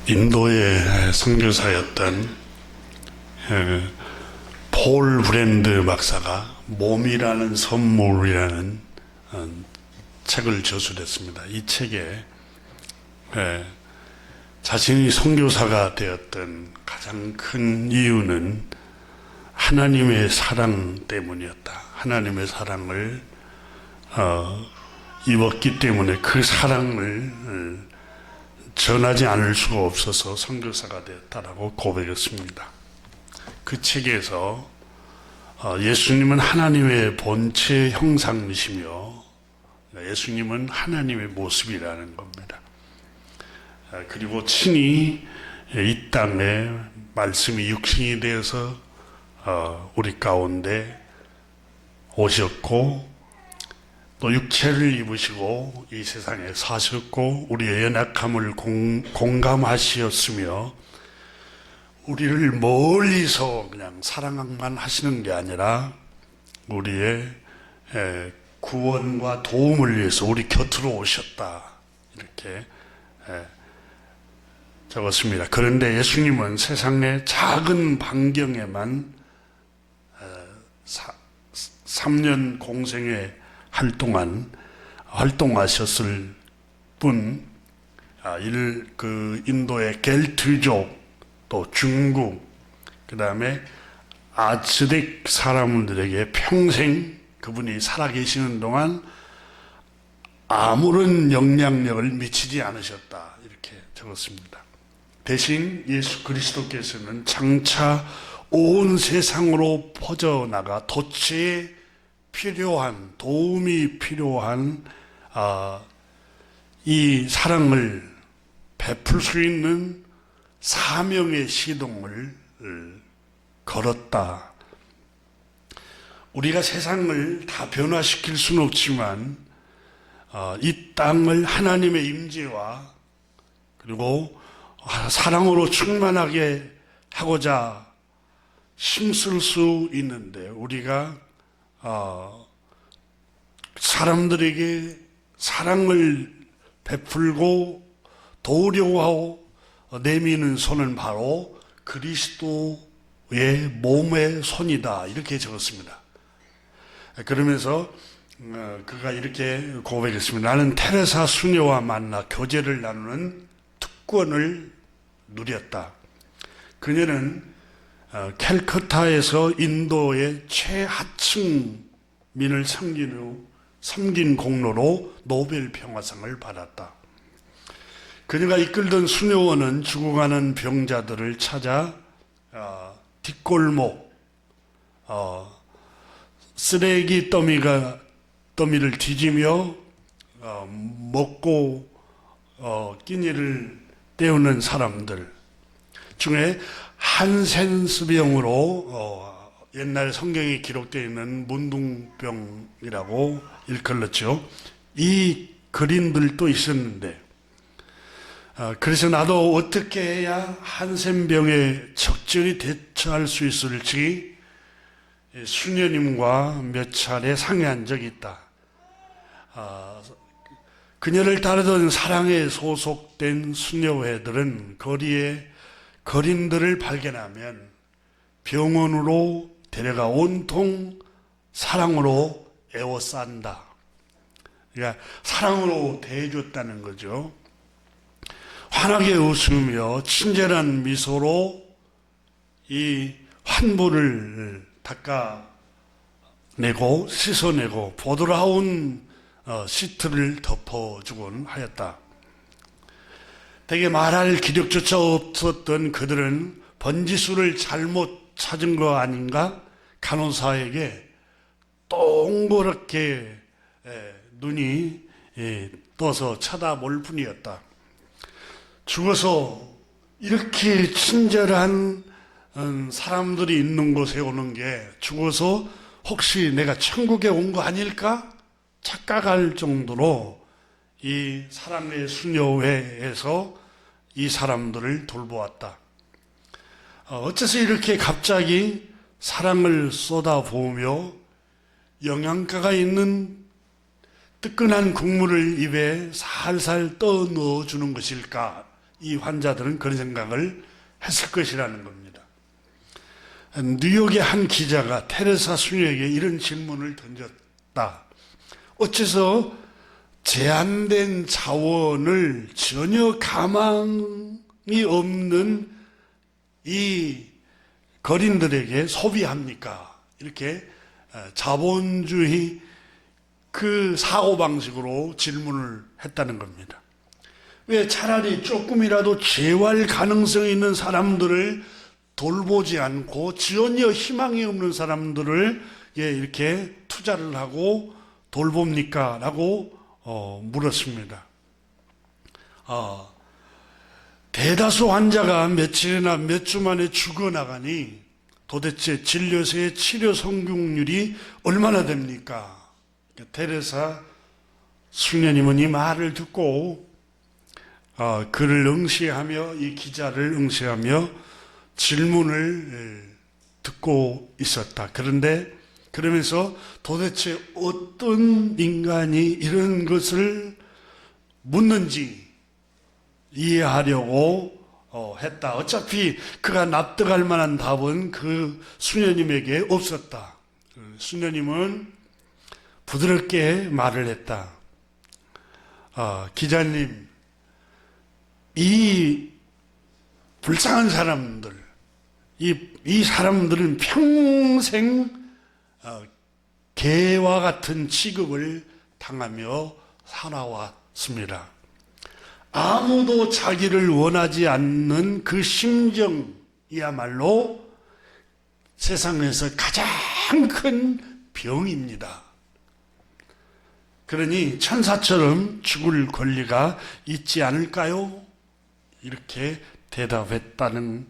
인도의 선교사였던 폴 브랜드 박사가 몸이라는 선물이라는 책을 저술했습니다. 이 책에 자신이 선교사가 되었던 가장 큰 이유는 하나님의 사랑 때문이었다. 하나님의 사랑을 입었기 때문에 그 사랑을 전하지 않을 수가 없어서 선교사가 되었다라고 고백했습니다. 그 책에서 예수님은 하나님의 본체 형상이시며 예수님은 하나님의 모습이라는 겁니다. 그리고 친히 이 땅에 말씀이 육신이 되어서 우리 가운데 오셨고 또 육체를 입으시고 이 세상에 사셨고 우리의 연약함을 공감하셨으며 우리를 멀리서 그냥 사랑만 하시는 게 아니라 우리의 구원과 도움을 위해서 우리 곁으로 오셨다 이렇게 적었습니다. 그런데 예수님은 세상의 작은 반경에만 3년 공생에 활동하셨을 뿐, 그 인도의 겔트족, 또 중국, 그 다음에 아즈텍 사람들에게 평생 그분이 살아계시는 동안 아무런 영향력을 미치지 않으셨다. 이렇게 적었습니다. 대신 예수 그리스도께서는 장차 온 세상으로 퍼져나가 도처에 필요한, 도움이 필요한 이 사랑을 베풀 수 있는 사명의 시동을 걸었다. 우리가 세상을 다 변화시킬 수는 없지만 이 땅을 하나님의 임재와 그리고 사랑으로 충만하게 하고자 힘쓸 수 있는데 우리가 사람들에게 사랑을 베풀고 도우려고 하고 내미는 손은 바로 그리스도의 몸의 손이다 이렇게 적었습니다. 그러면서 그가 이렇게 고백했습니다. 나는 테레사 수녀와 만나 교제를 나누는 특권을 누렸다. 그녀는 캘커타에서 인도의 최하층민을 섬긴 공로로 노벨 평화상을 받았다. 그녀가 이끌던 수녀원은 죽어가는 병자들을 찾아 뒷골목, 쓰레기 더미를 뒤지며 먹고 끼니를 때우는 사람들 중에 한센스병으로 옛날 성경에 기록되어 있는 문둥병이라고 일컬었죠. 이 그림들도 있었는데 그래서 나도 어떻게 해야 한센병에 적절히 대처할 수 있을지 수녀님과 몇 차례 상의한 적이 있다. 그녀를 따르던 사랑에 소속된 수녀회들은 거리에 거린들을 발견하면 병원으로 데려가 온통 사랑으로 에워싼다. 그러니까 사랑으로 대해줬다는 거죠. 환하게 웃으며 친절한 미소로 이 환부를 닦아내고 씻어내고 보드라운 시트를 덮어주곤 하였다. 대개 말할 기력조차 없었던 그들은 번지수를 잘못 찾은 거 아닌가? 간호사에게 동그랗게 눈이 떠서 쳐다볼 뿐이었다. 죽어서 이렇게 친절한 사람들이 있는 곳에 오는 게 죽어서 혹시 내가 천국에 온 거 아닐까? 착각할 정도로 이 사랑의 수녀회에서 이 사람들을 돌보았다. 어째서 이렇게 갑자기 사랑을 쏟아부으며 영양가가 있는 뜨끈한 국물을 입에 살살 떠 넣어주는 것일까? 이 환자들은 그런 생각을 했을 것이라는 겁니다. 뉴욕의 한 기자가 테레사 수녀에게 이런 질문을 던졌다. 어째서 제한된 자원을 전혀 가망이 없는 이 거린들에게 소비합니까? 이렇게 자본주의 그 사고방식으로 질문을 했다는 겁니다. 왜 차라리 조금이라도 재활 가능성이 있는 사람들을 돌보지 않고 전혀 희망이 없는 사람들을 이렇게 투자를 하고 돌봅니까? 라고 물었습니다. 대다수 환자가 며칠이나 몇 주 만에 죽어나가니 도대체 진료소의 치료 성공률이 얼마나 됩니까? 테레사 수녀님은 이 말을 듣고 그를 응시하며 이 기자를 응시하며 질문을 듣고 있었다. 그런데 그러면서 도대체 어떤 인간이 이런 것을 묻는지 이해하려고 했다. 어차피 그가 납득할 만한 답은 그 수녀님에게 없었다. 수녀님은 부드럽게 말을 했다. 기자님, 이 불쌍한 사람들, 이 사람들은 평생 개와 같은 취급을 당하며 살아왔습니다. 아무도 자기를 원하지 않는 그 심정이야말로 세상에서 가장 큰 병입니다. 그러니 천사처럼 죽을 권리가 있지 않을까요? 이렇게 대답했다는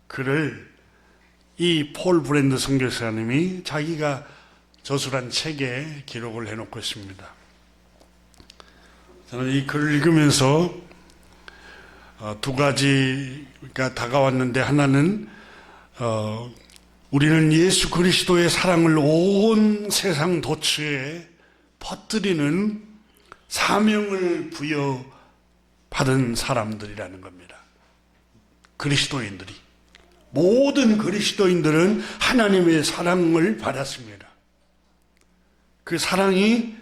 글을 이 폴 브랜드 선교사님이 자기가 저술한 책에 기록을 해놓고 있습니다. 저는 이 글을 읽으면서 두 가지가 다가왔는데, 하나는 우리는 예수 그리스도의 사랑을 온 세상 도처에 퍼뜨리는 사명을 부여받은 사람들이라는 겁니다. 그리스도인들이, 모든 그리스도인들은 하나님의 사랑을 받았습니다. 그 사랑이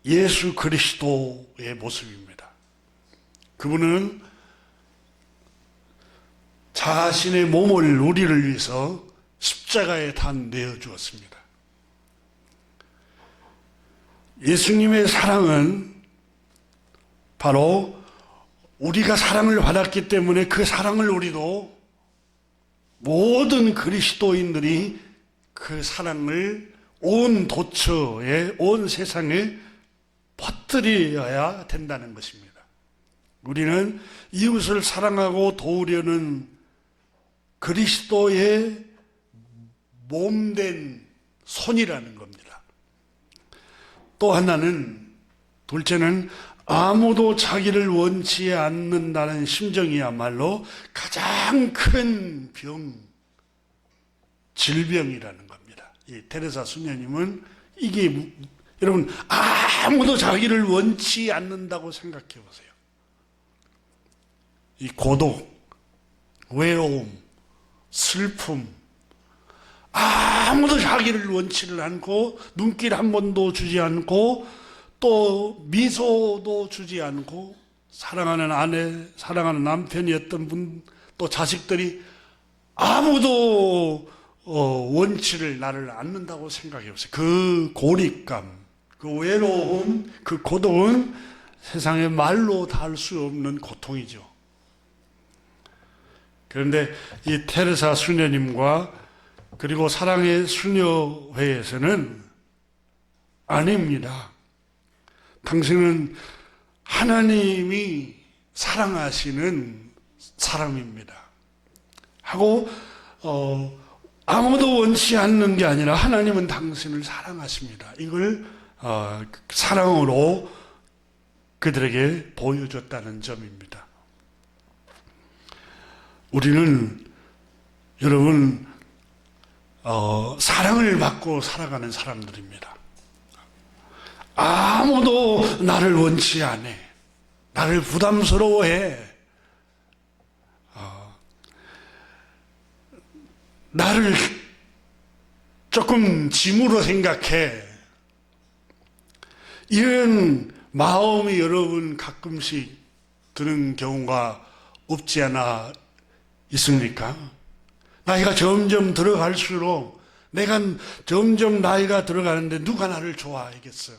예수 그리스도의 모습입니다. 그분은 자신의 몸을 우리를 위해서 십자가에 다 내어주었습니다. 예수님의 사랑은 바로 우리가 사랑을 받았기 때문에 그 사랑을 우리도, 모든 그리스도인들이 그 사랑을 온 도처에, 온 세상에 퍼뜨려야 된다는 것입니다. 우리는 이웃을 사랑하고 도우려는 그리스도의 몸된 손이라는 겁니다. 또 하나는, 둘째는 아무도 자기를 원치 않는다는 심정이야말로 가장 큰 질병이라는 겁니다. 이 테레사 수녀님은 이게, 여러분, 아무도 자기를 원치 않는다고 생각해 보세요. 이 고독, 외로움, 슬픔, 아무도 자기를 원치를 않고, 눈길 한 번도 주지 않고, 또 미소도 주지 않고, 사랑하는 아내, 사랑하는 남편이었던 분, 또 자식들이 아무도 원치를 나를 않는다고 생각해 보세요. 그 고립감, 그 외로움, 그 고독은 세상에 말로 다 할 수 없는 고통이죠. 그런데 이 테레사 수녀님과 그리고 사랑의 수녀회에서는 아닙니다. 당신은 하나님이 사랑하시는 사람입니다. 하고 아무도 원치 않는 게 아니라 하나님은 당신을 사랑하십니다. 이걸 사랑으로 그들에게 보여줬다는 점입니다. 우리는, 여러분, 사랑을 받고 살아가는 사람들입니다. 아무도 나를 원치 않아, 나를 부담스러워해, 나를 조금 짐으로 생각해. 이런 마음이 여러분 가끔씩 드는 경우가 없지 않아 있습니까? 나이가 점점 들어갈수록 내가 점점 나이가 들어가는데 누가 나를 좋아하겠어요?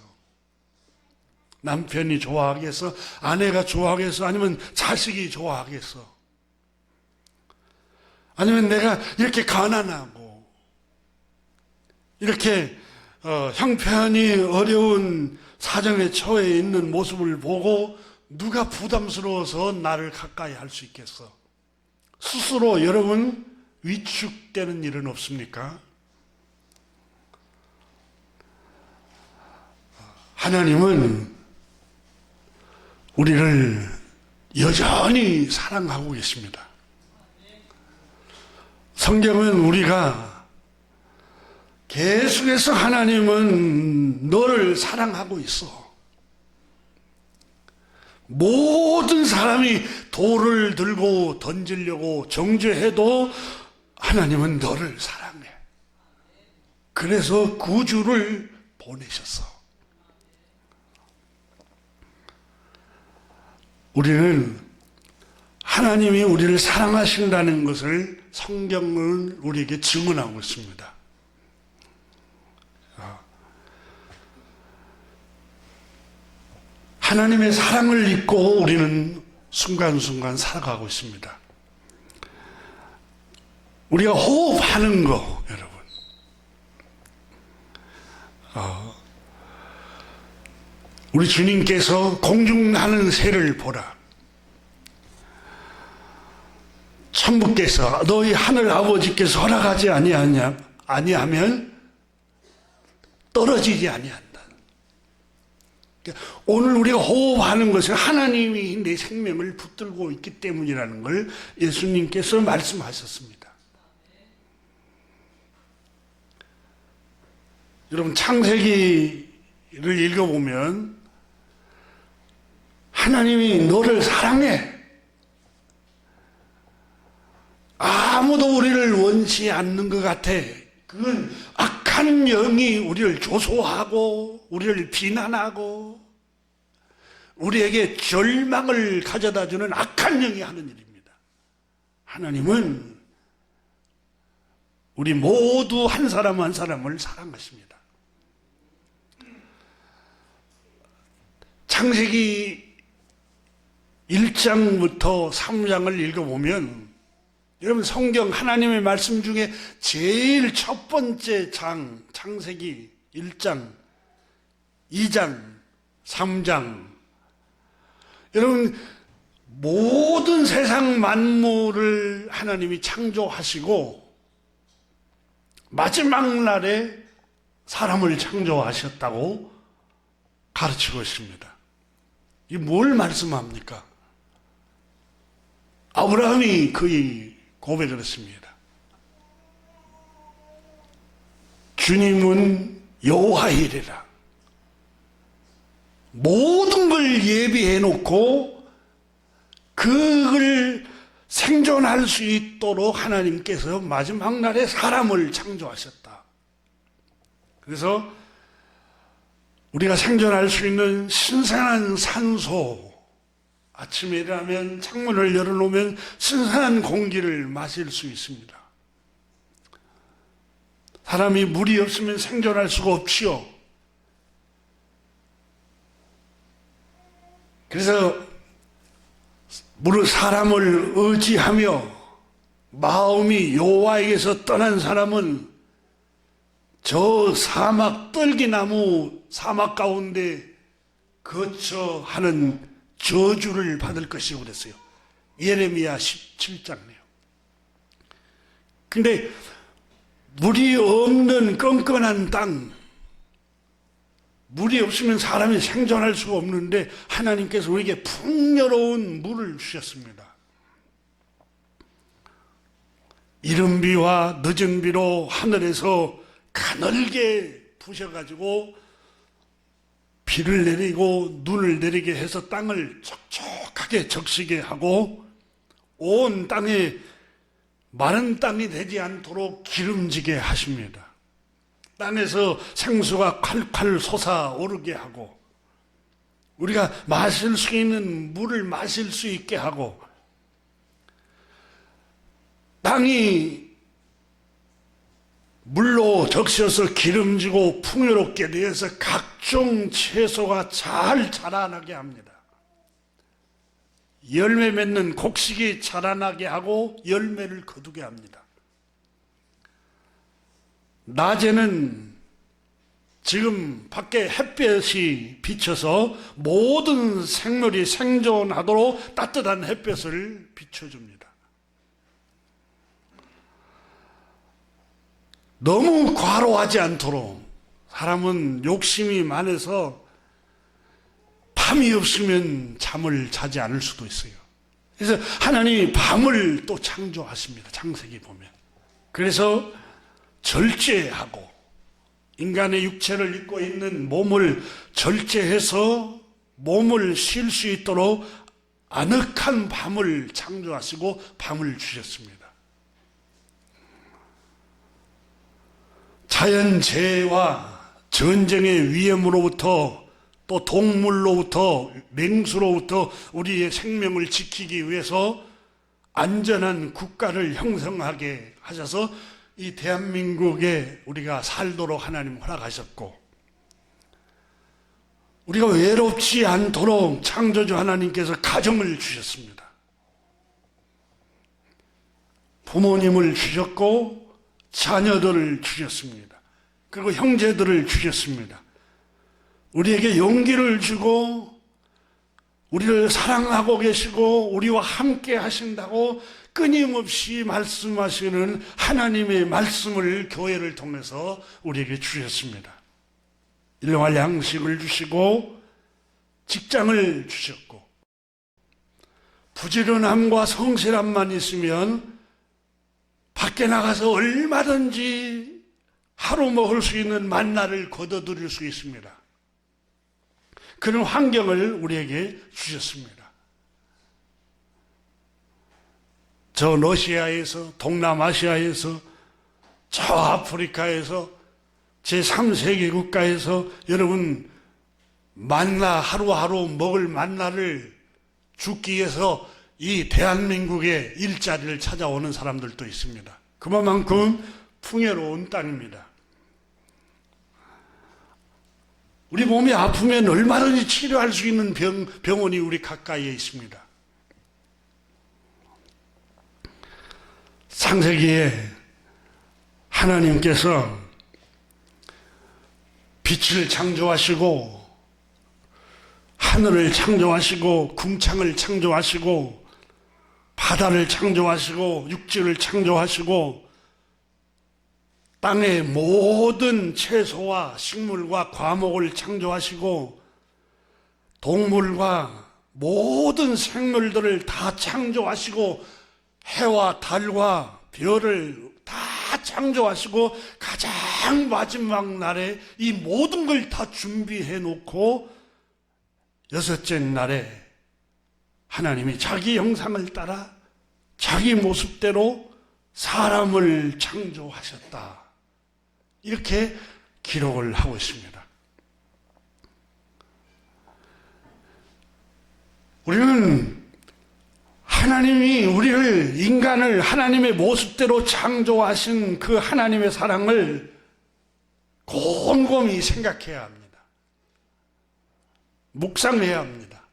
남편이 좋아하겠어? 아내가 좋아하겠어? 아니면 자식이 좋아하겠어? 아니면 내가 이렇게 가난하고 이렇게 형편이 어려운 사정에 처해 있는 모습을 보고 누가 부담스러워서 나를 가까이 할 수 있겠어? 스스로 여러분 위축되는 일은 없습니까? 하나님은 우리를 여전히 사랑하고 계십니다. 성경은 우리가 계속해서 하나님은 너를 사랑하고 있어. 모든 사람이 돌을 들고 던지려고 정죄해도 하나님은 너를 사랑해. 그래서 구주를 보내셨어. 우리는 하나님이 우리를 사랑하신다는 것을 성경은 우리에게 증언하고 있습니다. 하나님의 사랑을 입고 우리는 순간순간 살아가고 있습니다. 우리가 호흡하는 거, 여러분. 우리 주님께서 공중나는 새를 보라. 천부께서 너희 하늘 아버지께서 허락하지 아니하면 떨어지지 아니한다. 오늘 우리가 호흡하는 것은 하나님이 내 생명을 붙들고 있기 때문이라는 걸 예수님께서 말씀하셨습니다. 여러분 창세기를 읽어보면 하나님이 너를 사랑해. 아무도 우리를 원치 않는 것 같아. 그건 악한 영이 우리를 조소하고 우리를 비난하고 우리에게 절망을 가져다주는 악한 영이 하는 일입니다. 하나님은 우리 모두 한 사람 한 사람을 사랑하십니다. 창세기 1장부터 3장을 읽어보면 여러분 성경 하나님의 말씀 중에 제일 첫 번째 장, 창세기 1장, 2장, 3장. 여러분 모든 세상 만물을 하나님이 창조하시고 마지막 날에 사람을 창조하셨다고 가르치고 있습니다. 이게 뭘 말씀합니까? 아브라함이 거의 고백을 했습니다. 주님은 여호와이시라. 모든 걸 예비해 놓고 그걸 생존할 수 있도록 하나님께서 마지막 날에 사람을 창조하셨다. 그래서 우리가 생존할 수 있는 신선한 산소, 아침에 일어나면 창문을 열어놓으면 신선한 공기를 마실 수 있습니다. 사람이 물이 없으면 생존할 수가 없지요. 그래서 사람을 의지하며 마음이 여호와에게서 떠난 사람은 저 사막 떨기나무 사막 가운데 거처하는 저주를 받을 것이라고 그랬어요. 예레미야 17장이에요. 근데 물이 없는 끈끈한 땅, 물이 없으면 사람이 생존할 수가 없는데 하나님께서 우리에게 풍요로운 물을 주셨습니다. 이른 비와 늦은 비로 하늘에서 가늘게 부셔가지고 비를 내리고 눈을 내리게 해서 땅을 촉촉하게 적시게 하고 온 땅에 마른 땅이 되지 않도록 기름지게 하십니다. 땅에서 생수가 콸콸 솟아오르게 하고 우리가 마실 수 있는 물을 마실 수 있게 하고 땅이 물로 적셔서 기름지고 풍요롭게 되어서 각종 채소가 잘 자라나게 합니다. 열매 맺는 곡식이 자라나게 하고 열매를 거두게 합니다. 낮에는 지금 밖에 햇볕이 비쳐서 모든 생물이 생존하도록 따뜻한 햇볕을 비춰줍니다. 너무 과로하지 않도록, 사람은 욕심이 많아서 밤이 없으면 잠을 자지 않을 수도 있어요. 그래서 하나님이 밤을 또 창조하십니다. 창세기 보면. 그래서 절제하고 인간의 육체를 입고 있는 몸을 절제해서 몸을 쉴 수 있도록 아늑한 밤을 창조하시고 밤을 주셨습니다. 자연재해와 전쟁의 위험으로부터 또 동물로부터 맹수로부터 우리의 생명을 지키기 위해서 안전한 국가를 형성하게 하셔서 이 대한민국에 우리가 살도록 하나님 허락하셨고, 우리가 외롭지 않도록 창조주 하나님께서 가정을 주셨습니다. 부모님을 주셨고 자녀들을 주셨습니다. 그리고 형제들을 주셨습니다. 우리에게 용기를 주고 우리를 사랑하고 계시고 우리와 함께 하신다고 끊임없이 말씀하시는 하나님의 말씀을 교회를 통해서 우리에게 주셨습니다. 일용할 양식을 주시고 직장을 주셨고, 부지런함과 성실함만 있으면 밖에 나가서 얼마든지 하루 먹을 수 있는 만나를 거둬들일 수 있습니다. 그런 환경을 우리에게 주셨습니다. 저 러시아에서, 동남아시아에서, 저 아프리카에서, 제3세계 국가에서 여러분 만나, 하루하루 먹을 만나를 죽기 위해서 이 대한민국의 일자리를 찾아오는 사람들도 있습니다. 그만큼 풍요로운 땅입니다. 우리 몸이 아프면 얼마든지 치료할 수 있는 병원이 우리 가까이에 있습니다. 창세기에 하나님께서 빛을 창조하시고 하늘을 창조하시고 궁창을 창조하시고 바다를 창조하시고 육지를 창조하시고 땅의 모든 채소와 식물과 과목을 창조하시고 동물과 모든 생물들을 다 창조하시고 해와 달과 별을 다 창조하시고 가장 마지막 날에 이 모든 걸 다 준비해 놓고 여섯째 날에 하나님이 자기 형상을 따라 자기 모습대로 사람을 창조하셨다. 이렇게 기록을 하고 있습니다. 우리는 하나님이 우리를, 인간을 하나님의 모습대로 창조하신 그 하나님의 사랑을 곰곰이 생각해야 합니다. 묵상해야 합니다.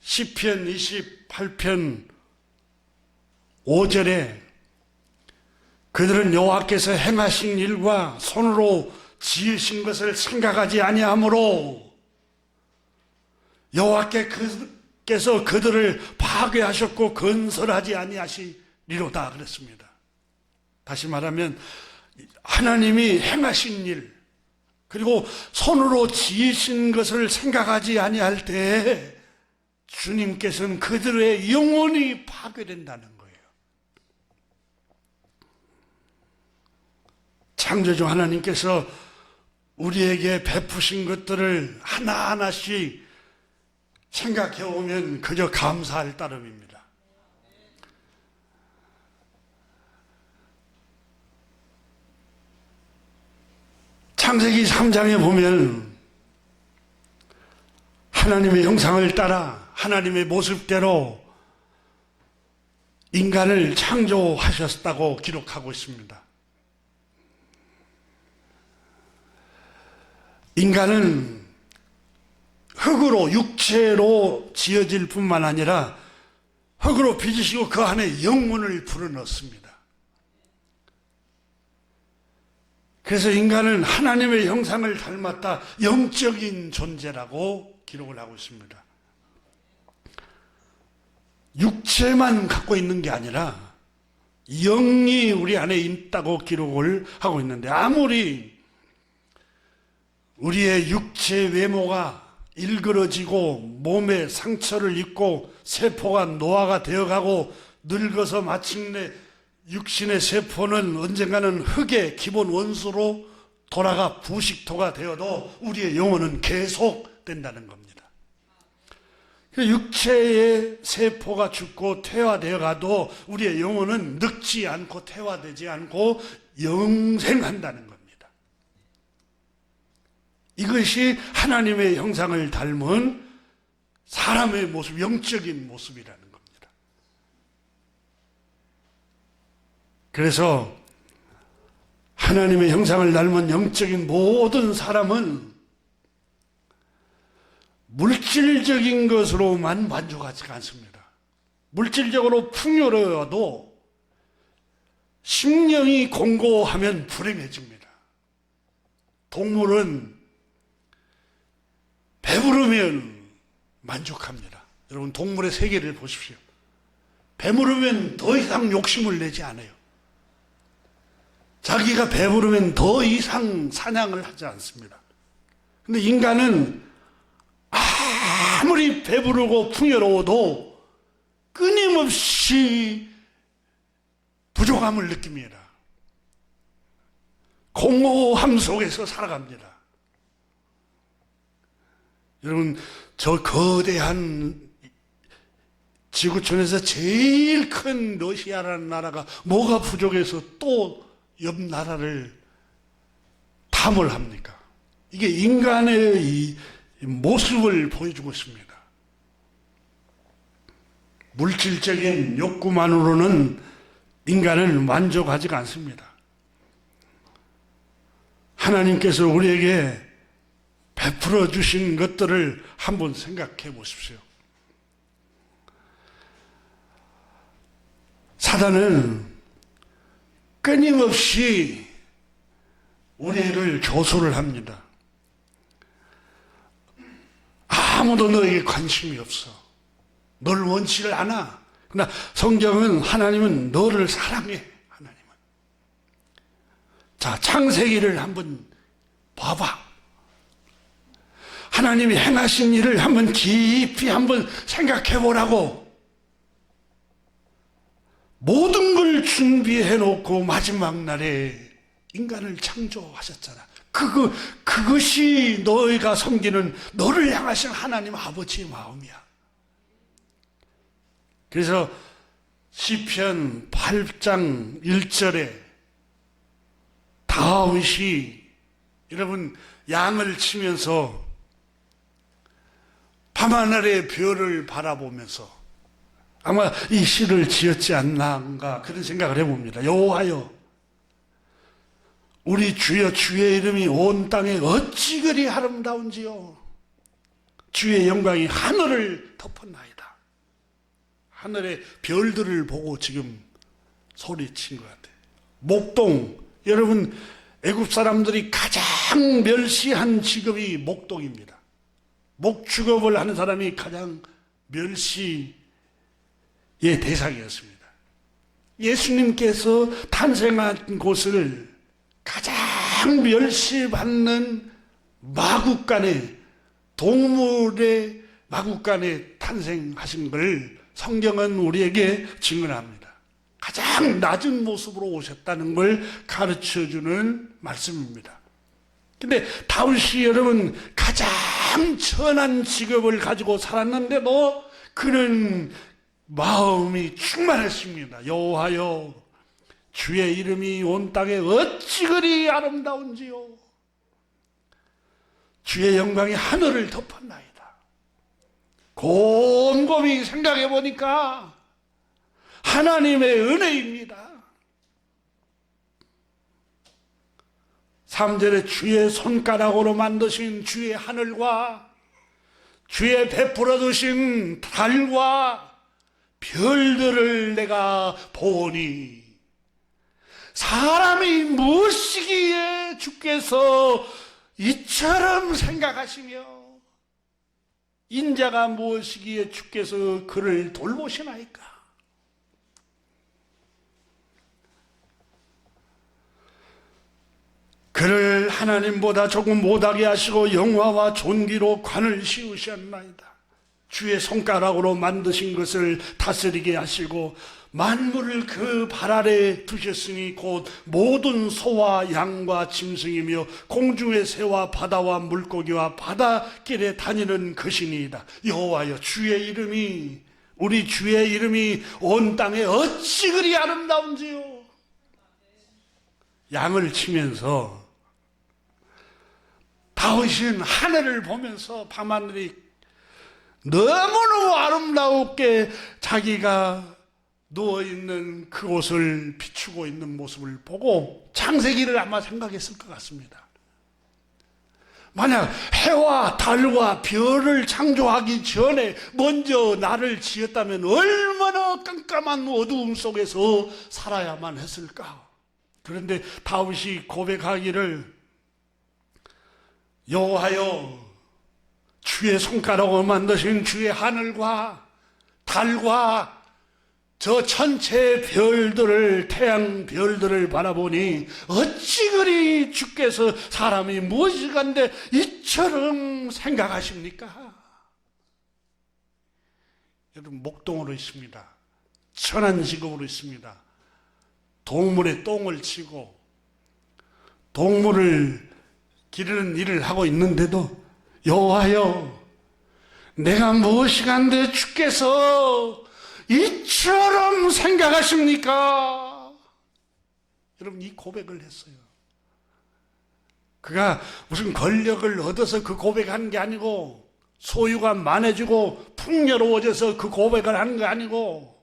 시편 28편 5절에 그들은 여호와께서 행하신 일과 손으로 지으신 것을 생각하지 아니하므로 여호와께서 그들을 파괴하셨고 건설하지 아니하시리로다 그랬습니다. 다시 말하면 하나님이 행하신 일 그리고 손으로 지으신 것을 생각하지 아니할 때 주님께서는 그들의 영혼이 파괴된다는 거예요. 창조주 하나님께서 우리에게 베푸신 것들을 하나하나씩 생각해 보면 그저 감사할 따름입니다. 창세기 3장에 보면 하나님의 형상을 따라 하나님의 모습대로 인간을 창조하셨다고 기록하고 있습니다. 인간은 흙으로 육체로 지어질 뿐만 아니라 흙으로 빚으시고 그 안에 영혼을 불어넣습니다. 그래서 인간은 하나님의 형상을 닮았다, 영적인 존재라고 기록을 하고 있습니다. 육체만 갖고 있는 게 아니라 영이 우리 안에 있다고 기록을 하고 있는데, 아무리 우리의 육체 외모가 일그러지고 몸에 상처를 입고 세포가 노화가 되어가고 늙어서 마침내 육신의 세포는 언젠가는 흙의 기본 원소로 돌아가 부식토가 되어도 우리의 영혼은 계속 된다는 겁니다. 육체의 세포가 죽고 퇴화되어 가도 우리의 영혼은 늙지 않고 퇴화되지 않고 영생한다는 겁니다. 이것이 하나님의 형상을 닮은 사람의 모습, 영적인 모습이라는 겁니다. 그래서 하나님의 형상을 닮은 영적인 모든 사람은 물질적인 것으로만 만족하지 않습니다. 물질적으로 풍요로워도 심령이 공고하면 불행해집니다. 동물은 배부르면 만족합니다. 여러분, 동물의 세계를 보십시오. 배부르면 더 이상 욕심을 내지 않아요. 자기가 배부르면 더 이상 사냥을 하지 않습니다. 근데 인간은 아무리 배부르고 풍요로워도 끊임없이 부족함을 느낍니다. 공허함 속에서 살아갑니다. 여러분, 저 거대한 지구촌에서 제일 큰 러시아라는 나라가 뭐가 부족해서 또 옆 나라를 탐을 합니까? 이게 인간의 이 모습을 보여주고 있습니다. 물질적인 욕구만으로는 인간은 만족하지 않습니다. 하나님께서 우리에게 베풀어 주신 것들을 한번 생각해 보십시오. 사단은 끊임없이 우리를 교수를 합니다. 아무도 너에게 관심이 없어. 널 원치를 않아. 그러나 성경은 하나님은 너를 사랑해. 하나님은. 자, 창세기를 한번 봐봐. 하나님이 행하신 일을 한번 깊이 한번 생각해 보라고. 모든 걸 준비해 놓고 마지막 날에 인간을 창조하셨잖아. 그것이 너희가 섬기는 너를 향하신 하나님 아버지의 마음이야. 그래서 시편 8장 1절에 다윗이 여러분 양을 치면서 밤하늘의 별을 바라보면서 아마 이 시를 지었지 않나 그런 생각을 해봅니다. 여호와여, 우리 주여, 주의 이름이 온 땅에 어찌 그리 아름다운지요. 주의 영광이 하늘을 덮었나이다. 하늘의 별들을 보고 지금 소리친 것 같아요. 목동, 여러분 애굽 사람들이 가장 멸시한 직업이 목동입니다. 목축업을 하는 사람이 가장 멸시의 대상이었습니다. 예수님께서 탄생한 곳을 가장 멸시받는 마국간에, 동물의 마국간에 탄생하신 걸 성경은 우리에게 증언합니다. 가장 낮은 모습으로 오셨다는 걸 가르쳐주는 말씀입니다. 근데 다윗이 여러분 가장 천한 직업을 가지고 살았는데도 그는 마음이 충만했습니다. 여호와여, 주의 이름이 온 땅에 어찌 그리 아름다운지요. 주의 영광이 하늘을 덮었나이다. 곰곰이 생각해 보니까 하나님의 은혜입니다. 3절에 주의 손가락으로 만드신 주의 하늘과 주의 베풀어 두신 달과 별들을 내가 보니 사람이 무엇이기에 주께서 이처럼 생각하시며 인자가 무엇이기에 주께서 그를 돌보시나이까. 그를 하나님보다 조금 못하게 하시고 영화와 존귀로 관을 씌우셨나이다. 주의 손가락으로 만드신 것을 다스리게 하시고 만물을 그 발 아래 두셨으니 곧 모든 소와 양과 짐승이며 공중의 새와 바다와 물고기와 바닷길에 다니는 것이니이다. 여호와여, 주의 이름이, 우리 주의 이름이 온 땅에 어찌 그리 아름다운지요. 양을 치면서 다윗은 하늘을 보면서 밤하늘이 너무너무 아름다웠게 자기가 누워있는 그곳을 비추고 있는 모습을 보고 창세기를 아마 생각했을 것 같습니다. 만약 해와 달과 별을 창조하기 전에 먼저 나를 지었다면 얼마나 깜깜한 어두움 속에서 살아야만 했을까. 그런데 다윗이 고백하기를 여호와여, 주의 손가락으로 만드신 주의 하늘과 달과 저 천체 별들을, 태양 별들을 바라보니 어찌 그리 주께서 사람이 무엇이 간데 이처럼 생각하십니까? 여러분, 목동으로 있습니다. 천한 직업으로 있습니다. 동물의 똥을 치고 동물을 기르는 일을 하고 있는데도 여호와여, 내가 무엇이 간데 주께서 이처럼 생각하십니까? 여러분, 이 고백을 했어요. 그가 무슨 권력을 얻어서 그 고백한 게 아니고, 소유가 많아지고 풍요로워져서 그 고백을 하는 게 아니고,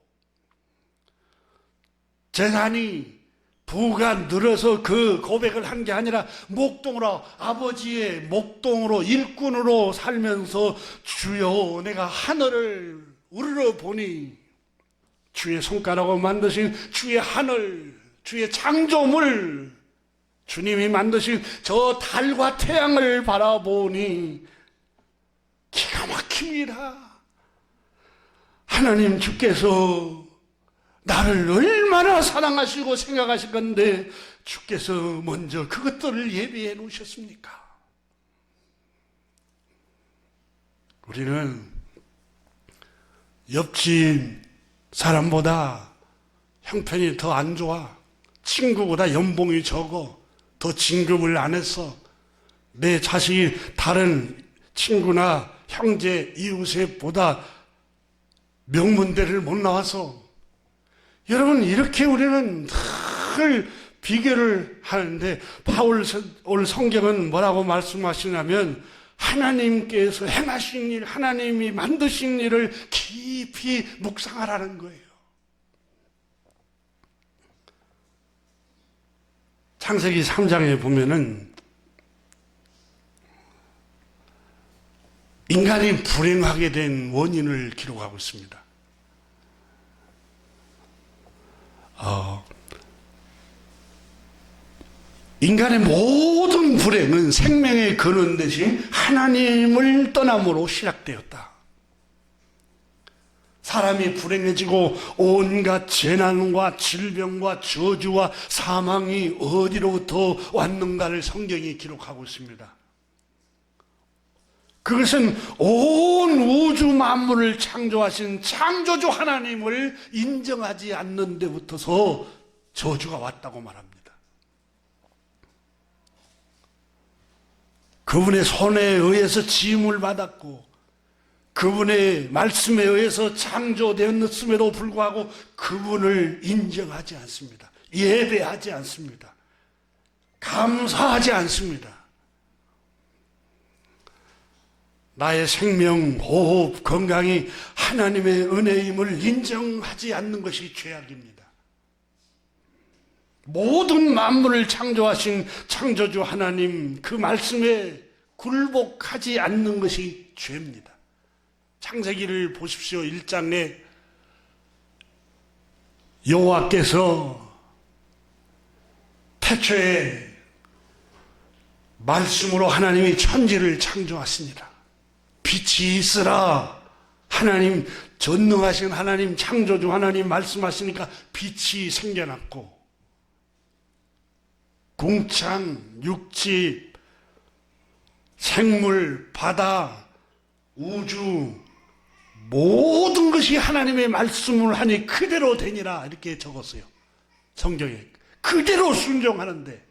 재산이 부가 늘어서 그 고백을 한 게 아니라 목동으로, 아버지의 목동으로 일꾼으로 살면서 주여, 내가 하늘을 우러러 보니 주의 손가락으로 만드신 주의 하늘, 주의 창조물, 주님이 만드신 저 달과 태양을 바라보니 기가 막힙니다. 하나님 주께서 나를 얼마나 사랑하시고 생각하실 건데 주께서 먼저 그것들을 예비해 놓으셨습니까? 우리는 옆집 사람보다 형편이 더 안 좋아, 친구보다 연봉이 적어, 더 진급을 안 했어, 내 자식이 다른 친구나 형제, 이웃에보다 명문대를 못 나와서, 여러분, 이렇게 우리는 늘 비교를 하는데 오늘 성경은 뭐라고 말씀하시냐면 하나님께서 행하신 일, 하나님이 만드신 일을 깊이 묵상하라는 거예요. 창세기 3장에 보면은 인간이 불행하게 된 원인을 기록하고 있습니다. 인간의 모든 불행은 생명의 근원 대신 하나님을 떠남으로 시작되었다. 사람이 불행해지고 온갖 재난과 질병과 저주와 사망이 어디로부터 왔는가를 성경이 기록하고 있습니다. 그것은 온 우주 만물을 창조하신 창조주 하나님을 인정하지 않는 데부터서 저주가 왔다고 말합니다. 그분의 손에 의해서 지음을 받았고 그분의 말씀에 의해서 창조되었음에도 불구하고 그분을 인정하지 않습니다. 예배하지 않습니다. 감사하지 않습니다. 나의 생명, 호흡, 건강이 하나님의 은혜임을 인정하지 않는 것이 죄악입니다. 모든 만물을 창조하신 창조주 하나님 그 말씀에 굴복하지 않는 것이 죄입니다. 창세기를 보십시오. 1장에 여호와께서 태초에 말씀으로 하나님이 천지를 창조하시니라. 빛이 있으라. 하나님, 전능하신 하나님, 창조주 하나님 말씀하시니까 빛이 생겨났고, 궁창, 육지, 생물, 바다, 우주, 모든 것이 하나님의 말씀을 하니 그대로 되니라 이렇게 적었어요. 성경에 그대로 순종하는데,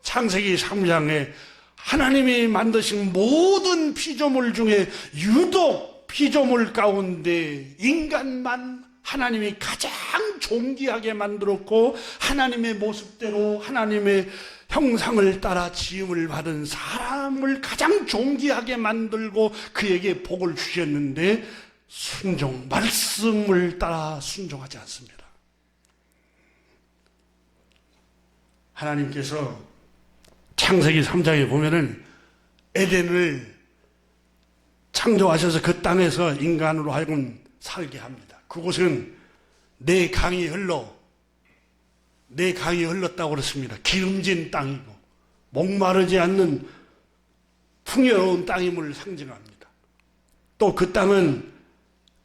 창세기 3장에 하나님이 만드신 모든 피조물 중에 유독 피조물 가운데 인간만 하나님이 가장 존귀하게 만들었고, 하나님의 모습대로 하나님의 형상을 따라 지음을 받은 사람을 가장 존귀하게 만들고 그에게 복을 주셨는데, 말씀을 따라 순종하지 않습니다. 하나님께서 창세기 3장에 보면은 에덴을 창조하셔서 그 땅에서 인간으로 하여금 살게 합니다. 그곳은 내 강이 흘렀다고 그랬습니다. 기름진 땅이고 목마르지 않는 풍요로운 땅임을 상징합니다. 또 그 땅은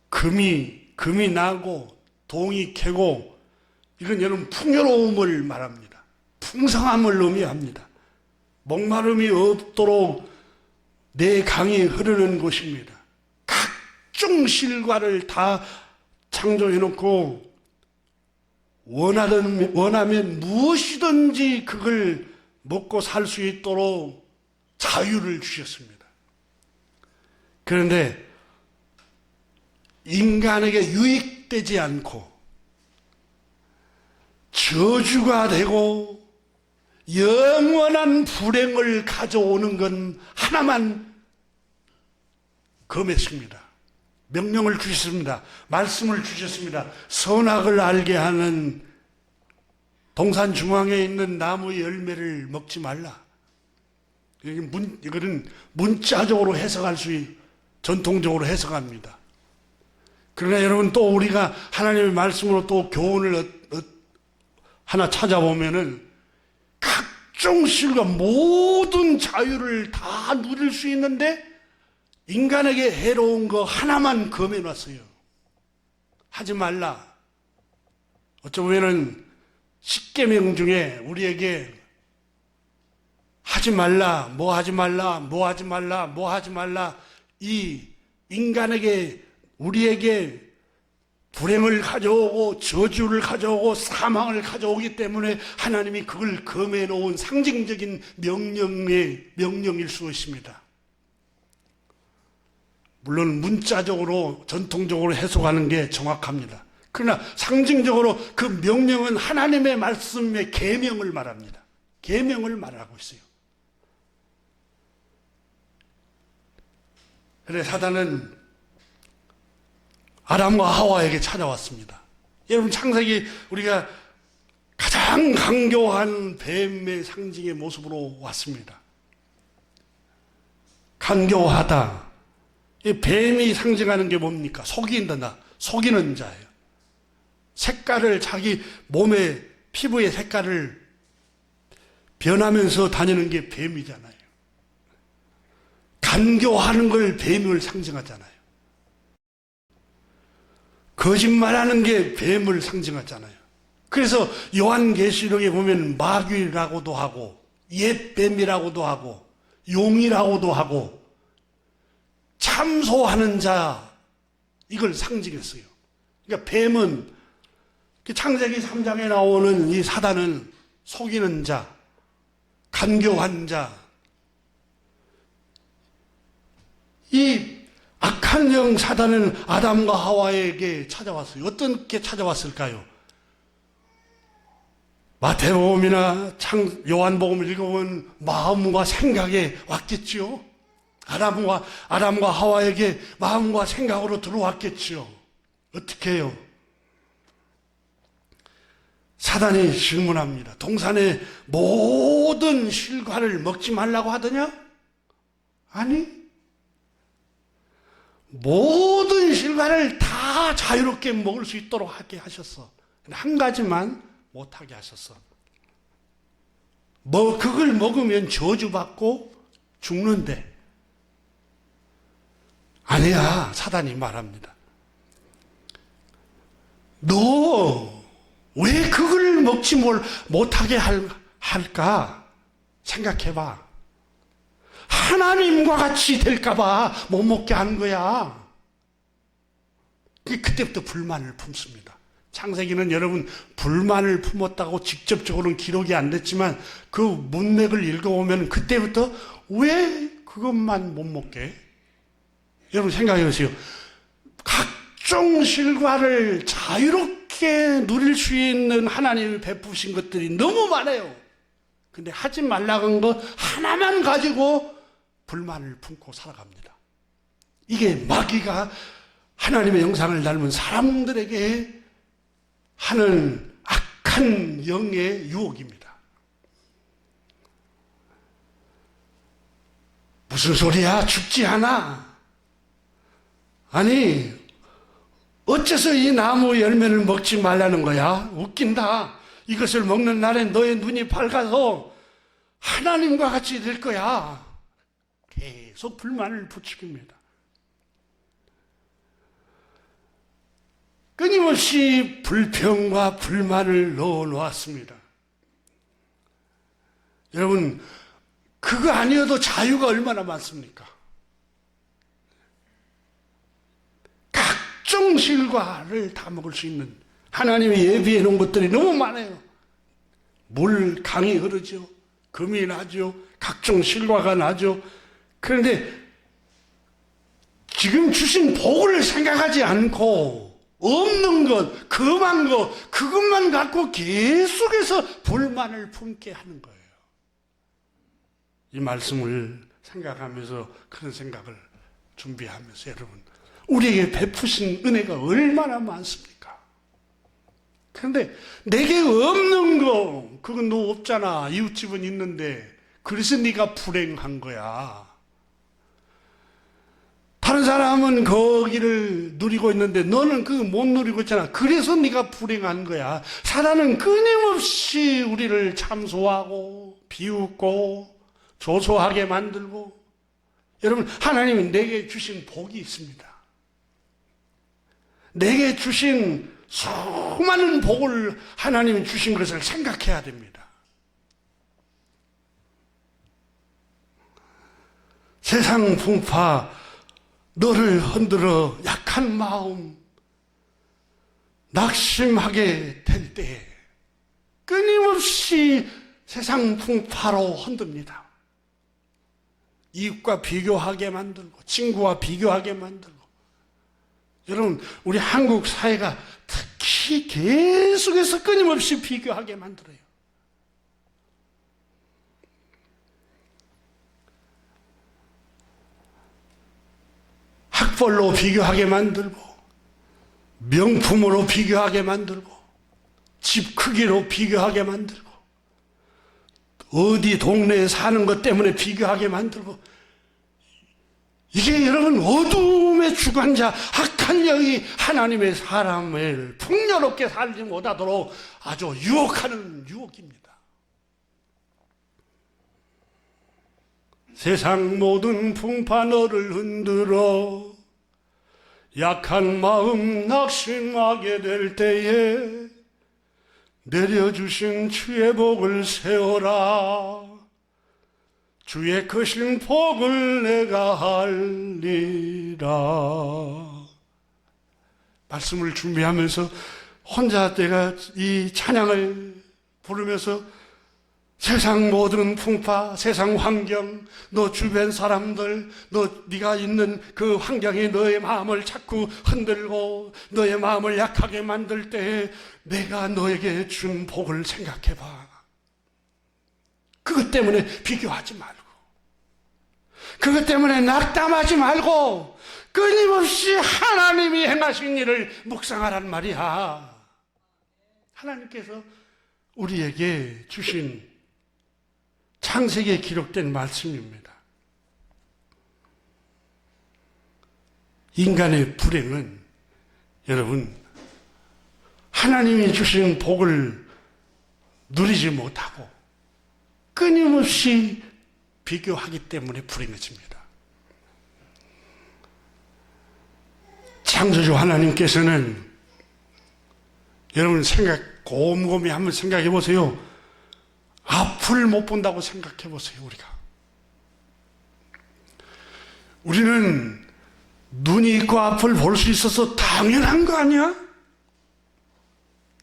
금이 나고 동이 캐고, 이건 여러분 풍요로움을 말합니다. 풍성함을 의미합니다. 목마름이 없도록 내 강이 흐르는 곳입니다. 각종 실과를 다 창조해놓고 원하면 무엇이든지 그걸 먹고 살 수 있도록 자유를 주셨습니다. 그런데 인간에게 유익되지 않고 저주가 되고 영원한 불행을 가져오는 건 하나만 금했습니다. 명령을 주셨습니다. 말씀을 주셨습니다. 선악을 알게 하는 동산 중앙에 있는 나무의 열매를 먹지 말라. 이거는 문자적으로 해석할 전통적으로 해석합니다. 그러나 여러분, 또 우리가 하나님의 말씀으로 또 교훈을 하나 찾아보면은 각종 실과 모든 자유를 다 누릴 수 있는데 인간에게 해로운 거 하나만 금해놨어요. 하지 말라. 어쩌면은 십계명 중에 우리에게 하지 말라, 뭐 하지 말라, 뭐 하지 말라, 뭐 하지 말라, 이 인간에게, 우리에게 불행을 가져오고 저주를 가져오고 사망을 가져오기 때문에 하나님이 그걸 금해 놓은 상징적인 명령일 수 있습니다. 물론 문자적으로 전통적으로 해석하는 게 정확합니다. 그러나 상징적으로 그 명령은 하나님의 말씀의 계명을 말합니다. 계명을 말하고 있어요. 그래 사단은 아담과 하와에게 찾아왔습니다. 여러분, 창세기 우리가 가장 강교한 뱀의 상징의 모습으로 왔습니다. 간교하다. 이 뱀이 상징하는 게 뭡니까? 속이는 자예요. 색깔을, 자기 몸의 피부의 색깔을 변하면서 다니는 게 뱀이잖아요. 간교하는 걸 뱀을 상징하잖아요. 거짓말하는 게 뱀을 상징하잖아요. 그래서 요한계시록에 보면 마귀라고도 하고 옛뱀이라고도 하고 용이라고도 하고 참소하는 자, 이걸 상징했어요. 그러니까 뱀은 창세기 3장에 나오는 이 사단은 속이는 자, 간교한 자, 이 악한 영 사단은 아담과 하와에게 찾아왔어요. 어떻게 찾아왔을까요? 마태복음이나 요한복음을 읽어보면 마음과 생각에 왔겠지요. 아담과 하와에게 마음과 생각으로 들어왔겠지요. 어떻게 해요? 사단이 질문합니다. 동산의 모든 실과를 먹지 말라고 하더냐? 아니, 모든 실과를 다 자유롭게 먹을 수 있도록 하게 하셨어. 한 가지만 못하게 하셨어. 그걸 먹으면 저주받고 죽는데. 아니야, 사단이 말합니다. 너 왜 그걸 먹지 못하게 할까? 생각해봐. 하나님과 같이 될까봐 못 먹게 한 거야. 그때부터 불만을 품습니다. 창세기는 여러분 불만을 품었다고 직접적으로는 기록이 안 됐지만 그 문맥을 읽어보면 그때부터 왜 그것만 못 먹게? 여러분 생각해 보세요. 각종 실과를 자유롭게 누릴 수 있는 하나님이 베푸신 것들이 너무 많아요. 근데 하지 말라고 한 거 하나만 가지고 불만을 품고 살아갑니다. 이게 마귀가 하나님의 형상을 닮은 사람들에게 하는 악한 영의 유혹입니다. 무슨 소리야? 죽지 않아. 아니, 어째서 이 나무 열매를 먹지 말라는 거야? 웃긴다. 이것을 먹는 날에 너의 눈이 밝아서 하나님과 같이 될 거야. 계속 불만을 부추깁니다. 끊임없이 불평과 불만을 넣어 놓았습니다. 여러분, 그거 아니어도 자유가 얼마나 많습니까? 각종 실과를 다 먹을 수 있는 하나님이 예비해 놓은 것들이 너무 많아요. 물 강이 흐르죠. 금이 나죠. 각종 실과가 나죠. 그런데 지금 주신 복을 생각하지 않고 없는 것, 금한 것, 그것만 갖고 계속해서 불만을 품게 하는 거예요. 이 말씀을 생각하면서 그런 생각을 준비하면서 여러분, 우리에게 베푸신 은혜가 얼마나 많습니까? 그런데 내게 없는 거, 그건 너 없잖아. 이웃집은 있는데 그래서 네가 불행한 거야. 다른 사람은 거기를 누리고 있는데 너는 그거 못 누리고 있잖아. 그래서 네가 불행한 거야. 사단은 끊임없이 우리를 참소하고 비웃고 조소하게 만들고. 여러분, 하나님은 내게 주신 복이 있습니다. 내게 주신 수많은 복을 하나님이 주신 것을 생각해야 됩니다. 세상 풍파 너를 흔들어 약한 마음 낙심하게 될 때에 끊임없이 세상 풍파로 흔듭니다. 이웃과 비교하게 만들고 친구와 비교하게 만들고. 여러분, 우리 한국 사회가 특히 계속해서 끊임없이 비교하게 만들어요. 학벌로 비교하게 만들고, 명품으로 비교하게 만들고, 집 크기로 비교하게 만들고, 어디 동네에 사는 것 때문에 비교하게 만들고. 이게 여러분 어둠의 주관자 악한 영이 하나님의 사람을 풍요롭게 살지 못하도록 아주 유혹하는 유혹입니다. 세상 모든 풍파 너를 흔들어 약한 마음 낙심하게 될 때에 내려주신 주의 복을 세워라. 주의 크신 복을 내가 할리라. 말씀을 준비하면서 혼자 내가 이 찬양을 부르면서 세상 모든 풍파, 세상 환경, 너 주변 사람들, 네가 있는 그 환경이 너의 마음을 자꾸 흔들고 너의 마음을 약하게 만들 때에 내가 너에게 준 복을 생각해봐. 그것 때문에 비교하지 말고, 그것 때문에 낙담하지 말고 끊임없이 하나님이 행하신 일을 묵상하란 말이야. 하나님께서 우리에게 주신 창세기에 기록된 말씀입니다. 인간의 불행은 여러분 하나님이 주신 복을 누리지 못하고 끊임없이 비교하기 때문에 불행해집니다. 창조주 하나님께서는 여러분 곰곰이 한번 생각해 보세요. 앞을 못 본다고 생각해 보세요. 우리는 눈이 있고 앞을 볼 수 있어서 당연한 거 아니야?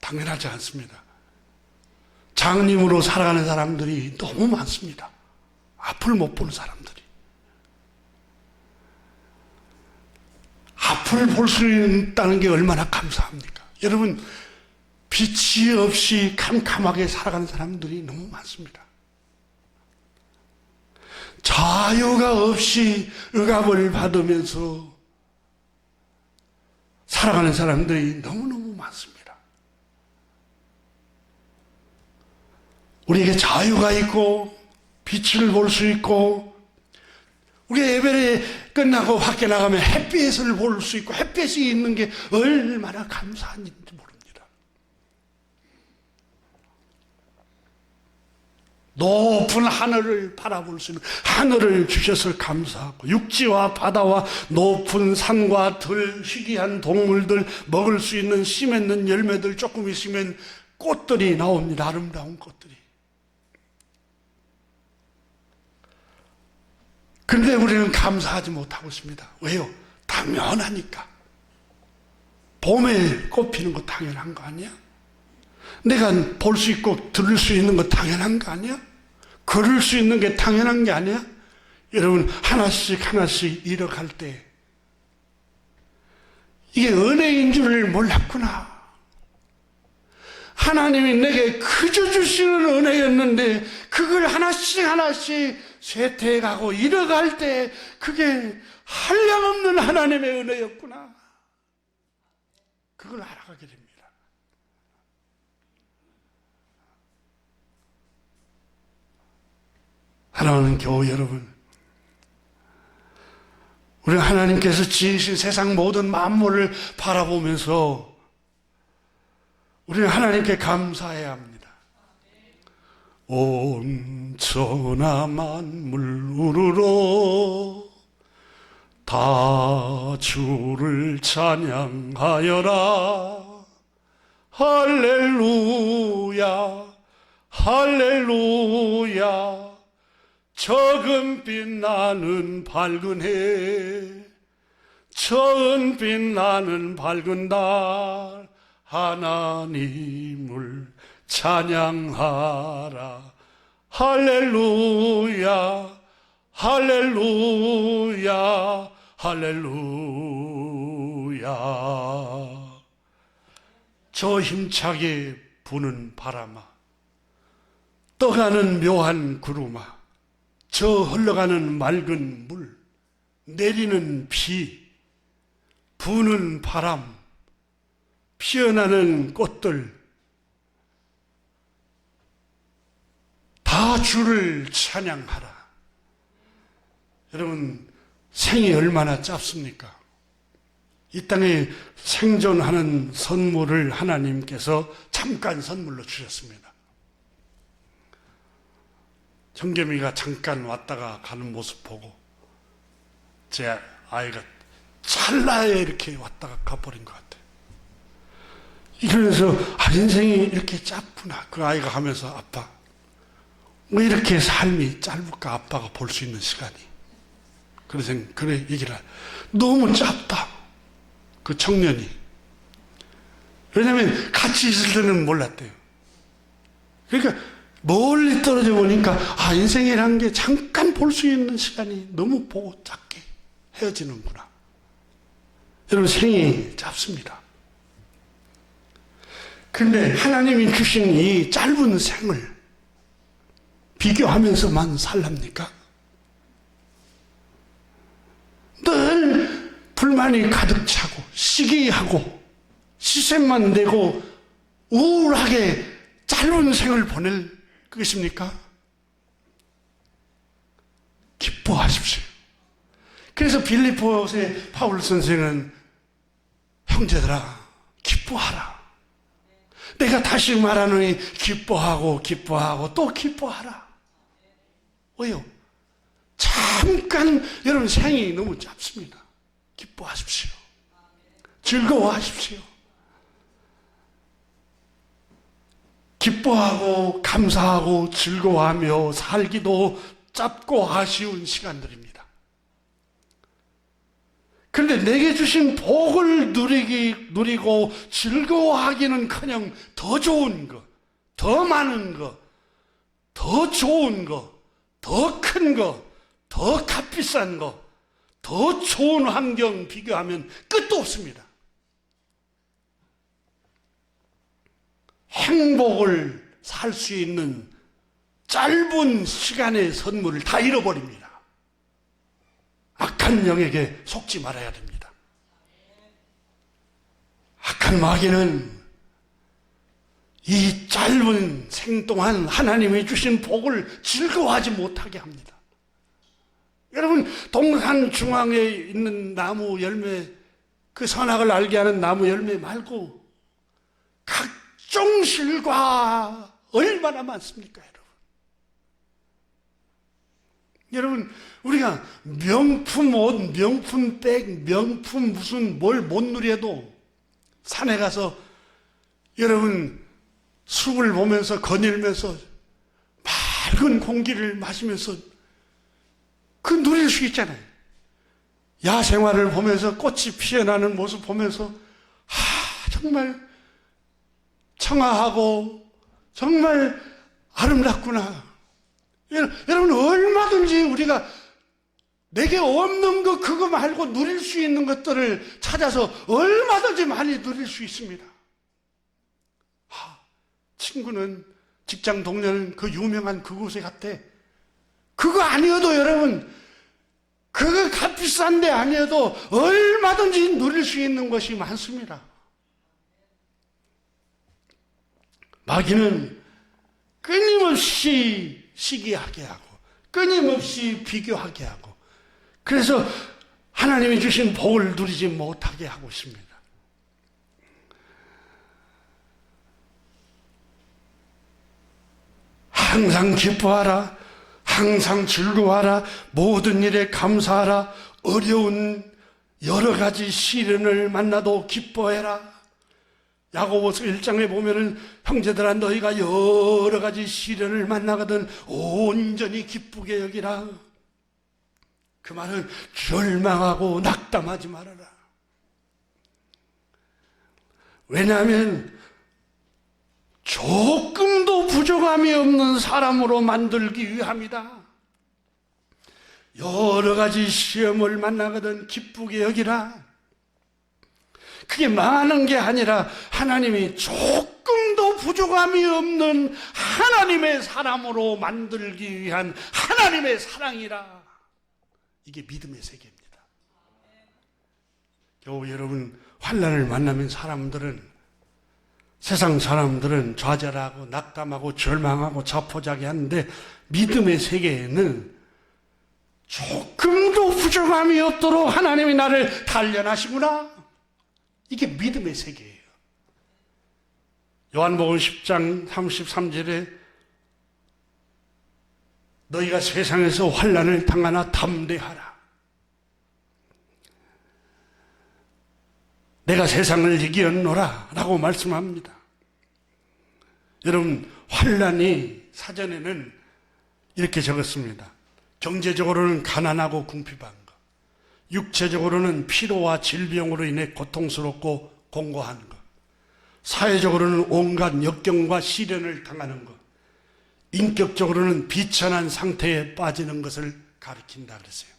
당연하지 않습니다. 장님으로 살아가는 사람들이 너무 많습니다. 앞을 못 보는 사람들이. 앞을 볼 수 있다는 게 얼마나 감사합니까? 여러분, 빛이 없이 캄캄하게 살아가는 사람들이 너무 많습니다. 자유가 없이 억압을 받으면서 살아가는 사람들이 너무너무 많습니다. 우리에게 자유가 있고 빛을 볼 수 있고 우리 예배를 끝나고 밖에 나가면 햇빛을 볼 수 있고 햇빛이 있는 게 얼마나 감사한 일인지 모릅니다. 높은 하늘을 바라볼 수 있는 하늘을 주셔서 감사하고 육지와 바다와 높은 산과 들, 희귀한 동물들, 먹을 수 있는 씨 맺는 열매들 조금 있으면 꽃들이 나옵니다. 아름다운 꽃들이. 그런데 우리는 감사하지 못하고 있습니다. 왜요? 당연하니까. 봄에 꽃 피는 거 당연한 거 아니야? 내가 볼 수 있고 들을 수 있는 거 당연한 거 아니야? 걸을 수 있는 게 당연한 게 아니야? 여러분 하나씩 잃어갈 때 이게 은혜인 줄을 몰랐구나. 하나님이 내게 그저 주시는 은혜였는데 그걸 하나씩 쇠퇴해가고 잃어갈 때 그게 한량없는 하나님의 은혜였구나. 그걸 알아가게 됩니다. 사랑하는 교우 여러분, 우리 하나님께서 지으신 세상 모든 만물을 바라보면서 우리는 하나님께 감사해야 합니다. 온 천하 만물 우르러 다 주를 찬양하여라. 할렐루야 할렐루야. 적은 빛나는 밝은 해, 처음 빛나는 밝은 달, 하나님을 찬양하라. 할렐루야 할렐루야 할렐루야. 저 힘차게 부는 바람아, 떠가는 묘한 구름아, 저 흘러가는 맑은 물, 내리는 비, 부는 바람, 피어나는 꽃들, 다 주를 찬양하라. 여러분, 생이 얼마나 짧습니까? 이 땅에 생존하는 선물을 하나님께서 잠깐 선물로 주셨습니다. 정겸이가 잠깐 왔다가 가는 모습 보고 제 아이가 찰나에 이렇게 왔다가 가버린 것 같아요. 이러면서 인생이 이렇게 짧구나. 그 아이가 하면서 아빠, 왜 이렇게 삶이 짧을까? 아빠가 볼 수 있는 시간이. 그래 얘기를 해. 너무 짧다. 그 청년이. 왜냐하면 같이 있을 때는 몰랐대요. 그러니까 멀리 떨어져 보니까 인생이라는 게 잠깐 볼 수 있는 시간이 너무 보고 작게 헤어지는구나. 여러분, 생이 짧습니다. 그런데 하나님이 주신 이 짧은 생을 비교하면서만 살랍니까? 불안이 가득 차고 시기하고 시샘만 내고 우울하게 짧은 생을 보낼 것입니까? 기뻐하십시오. 그래서 빌립보서의 바울 선생은 형제들아 기뻐하라. 내가 다시 말하노니 기뻐하고 또 기뻐하라. 왜요? 잠깐 여러분 생이 너무 짧습니다. 기뻐하십시오. 즐거워하십시오. 기뻐하고 감사하고 즐거워하며 살기도 짧고 아쉬운 시간들입니다. 그런데 내게 주신 복을 누리고 즐거워하기는커녕 더 좋은 것, 더 많은 것, 더 좋은 것, 더 큰 것, 더 값비싼 것, 더 좋은 환경 비교하면 끝도 없습니다. 행복을 살 수 있는 짧은 시간의 선물을 다 잃어버립니다. 악한 영에게 속지 말아야 됩니다. 악한 마귀는 이 짧은 생 동안 하나님이 주신 복을 즐거워하지 못하게 합니다. 여러분, 동산 중앙에 있는 나무 열매, 그 선악을 알게 하는 나무 열매 말고 각종 실과 얼마나 많습니까, 여러분? 여러분, 우리가 명품 옷, 명품 백, 명품 무슨 뭘 못 누려도 산에 가서 여러분 숲을 보면서 거닐면서 맑은 공기를 마시면서 그 누릴 수 있잖아요. 야생화를 보면서 꽃이 피어나는 모습 보면서 정말 청아하고 정말 아름답구나. 여러분 얼마든지 우리가 내게 없는 것 그거 말고 누릴 수 있는 것들을 찾아서 얼마든지 많이 누릴 수 있습니다. 친구는 직장 동료는 그 유명한 그곳에 갔대. 그거 아니어도 여러분 그거 값비싼 데 아니어도 얼마든지 누릴 수 있는 것이 많습니다. 마귀는 끊임없이 시기하게 하고 끊임없이 비교하게 하고 그래서 하나님이 주신 복을 누리지 못하게 하고 있습니다. 항상 기뻐하라. 항상 즐거워하라. 모든 일에 감사하라. 어려운 여러 가지 시련을 만나도 기뻐해라. 야고보서 1장에 보면은 형제들아 너희가 여러 가지 시련을 만나거든 온전히 기쁘게 여기라. 그 말은 절망하고 낙담하지 말아라. 왜냐하면 조금도 부족함이 없는 사람으로 만들기 위함이다. 여러 가지 시험을 만나거든 기쁘게 여기라. 그게 많은 게 아니라 하나님이 조금도 부족함이 없는 하나님의 사람으로 만들기 위한 하나님의 사랑이라. 이게 믿음의 세계입니다. 겨우 여러분 환난을 만나면 세상 사람들은 좌절하고 낙담하고 절망하고 자포자기하는데 믿음의 세계에는 조금도 부족함이 없도록 하나님이 나를 단련하시구나. 이게 믿음의 세계예요. 요한복음 10장 33절에 너희가 세상에서 환난을 당하나 담대하라. 내가 세상을 이겼노라 라고 말씀합니다. 여러분 환난이 사전에는 이렇게 적었습니다. 경제적으로는 가난하고 궁핍한 것, 육체적으로는 피로와 질병으로 인해 고통스럽고 공고한 것, 사회적으로는 온갖 역경과 시련을 당하는 것, 인격적으로는 비천한 상태에 빠지는 것을 가리킨다 그랬어요.